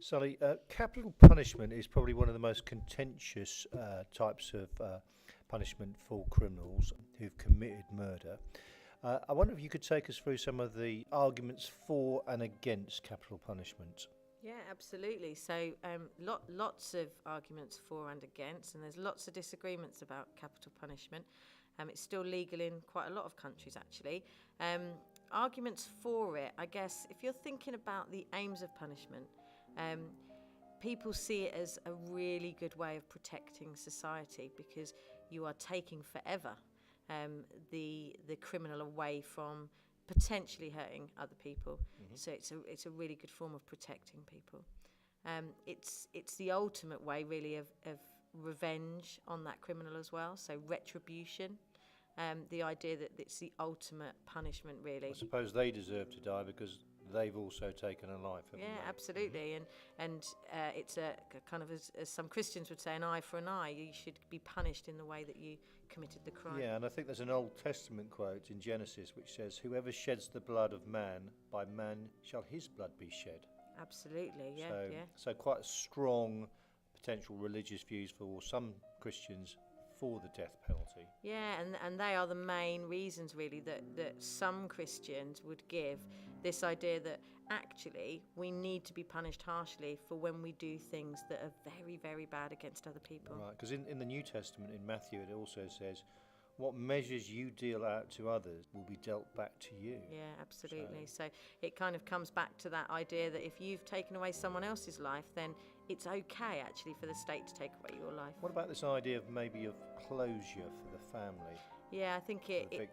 Sally, capital punishment is probably one of the most contentious types of punishment for criminals who've committed murder. I wonder if you could take us through some of the arguments for and against capital punishment. Yeah, absolutely. So lots of arguments for and against, and there's lots of disagreements about capital punishment. It's still legal in quite a lot of countries, actually. Arguments for it, I guess, if you're thinking about the aims of punishment, people see it as a really good way of protecting society because you are taking forever the criminal away from potentially hurting other people. Mm-hmm. So it's a really good form of protecting people. It's the ultimate way, really, of revenge on that criminal as well. So retribution. The idea that it's the ultimate punishment, really. I suppose they deserve to die because they've also taken a life, haven't Yeah, they? absolutely. And it's a kind of, as some Christians would say, an eye for an eye. You should be punished in the way that you committed the crime. Yeah, and I think there's an Old Testament quote in Genesis which says, "Whoever sheds the blood of man, by man shall his blood be shed." Absolutely, yeah, So, yeah. so quite strong potential religious views for some Christians for the death penalty. Yeah, and they are the main reasons, really, that some Christians would give this idea that actually we need to be punished harshly for when we do things that are very, very bad against other people. Right, because in the New Testament, in Matthew, it also says, what measures you deal out to others will be dealt back to you. Yeah, absolutely. So it kind of comes back to that idea that if you've taken away someone else's life, then it's okay, actually, for the state to take away your life. What about this idea of maybe of closure for the family? Yeah, I think it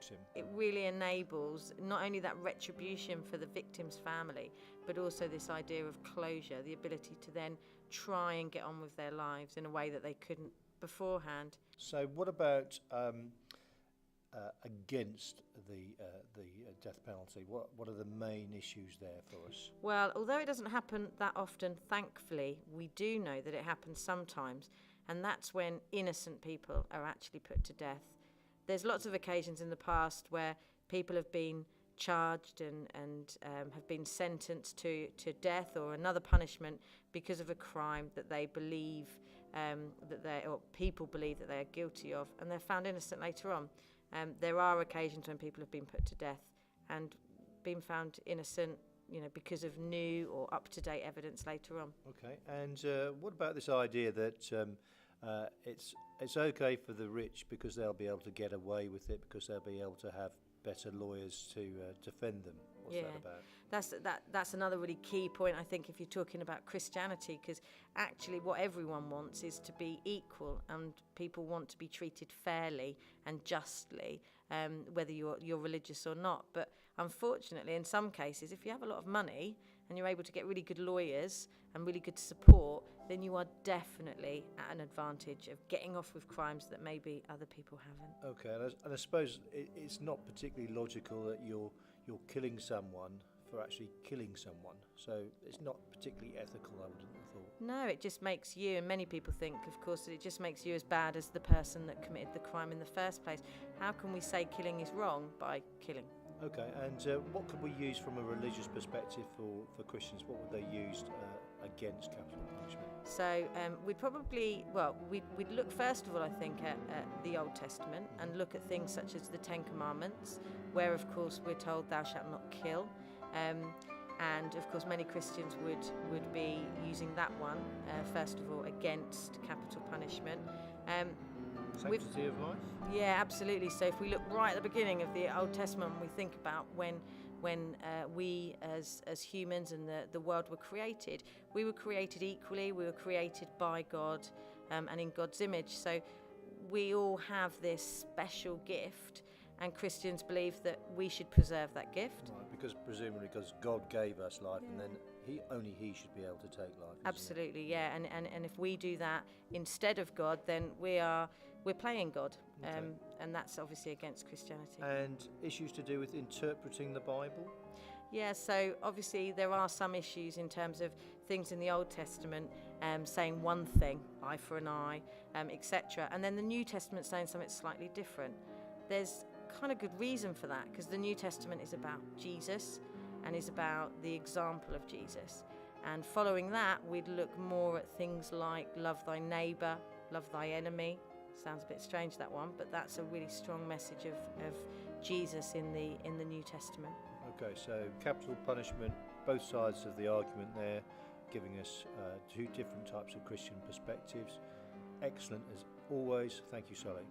really enables not only that retribution for the victim's family, but also this idea of closure, the ability to then try and get on with their lives in a way that they couldn't beforehand. So what about against the death penalty? What are the main issues there for us? Well, although it doesn't happen that often, thankfully, we do know that it happens sometimes, and that's when innocent people are actually put to death. There's lots of occasions in the past where people have been charged and have been sentenced to death or another punishment because of a crime that they believe or people believe that they are guilty of, and they're found innocent later on. There are occasions when people have been put to death and been found innocent, because of new or up-to-date evidence later on. Okay, and what about this idea that it's okay for the rich because they'll be able to get away with it because they'll be able to have better lawyers to defend them? What's that about? That's another really key point, I think, if you're talking about Christianity, because actually what everyone wants is to be equal, and people want to be treated fairly and justly, whether you're religious or not. But unfortunately, in some cases, if you have a lot of money and you're able to get really good lawyers and really good support, then you are definitely at an advantage of getting off with crimes that maybe other people haven't. Okay, and I suppose it's not particularly logical that you're killing someone for actually killing someone. So it's not particularly ethical, I wouldn't have thought. No, it just makes you, and many people think, of course, that it just makes you as bad as the person that committed the crime in the first place. How can we say killing is wrong by killing? Okay, and what could we use from a religious perspective for Christians? What would they use against capital punishment? So we'd look first of all, I think, at the Old Testament and look at things such as the Ten Commandments, where, of course, we're told thou shalt not kill. And, of course, many Christians would be using that one, first of all, against capital punishment. Sanctity of life? Yeah, absolutely. So if we look right at the beginning of the Old Testament, we think about when we as humans and the world were created, we were created equally, we were created by God and in God's image. So we all have this special gift, and Christians believe that we should preserve that gift. Right, because presumably because God gave us life, and then only he should be able to take life. Absolutely, yeah. And if we do that instead of God, then we're playing God. Okay. And that's obviously against Christianity. And issues to do with interpreting the Bible? Yeah, so obviously there are some issues in terms of things in the Old Testament saying one thing, eye for an eye, etc. And then the New Testament saying something slightly different. There's kind of good reason for that, because the New Testament is about Jesus and is about the example of Jesus. And following that, we'd look more at things like love thy neighbour, love thy enemy. Sounds a bit strange, that one, but that's a really strong message of Jesus in the New Testament. Okay, so capital punishment, both sides of the argument there, giving us two different types of Christian perspectives. Excellent as always. Thank you, Sally.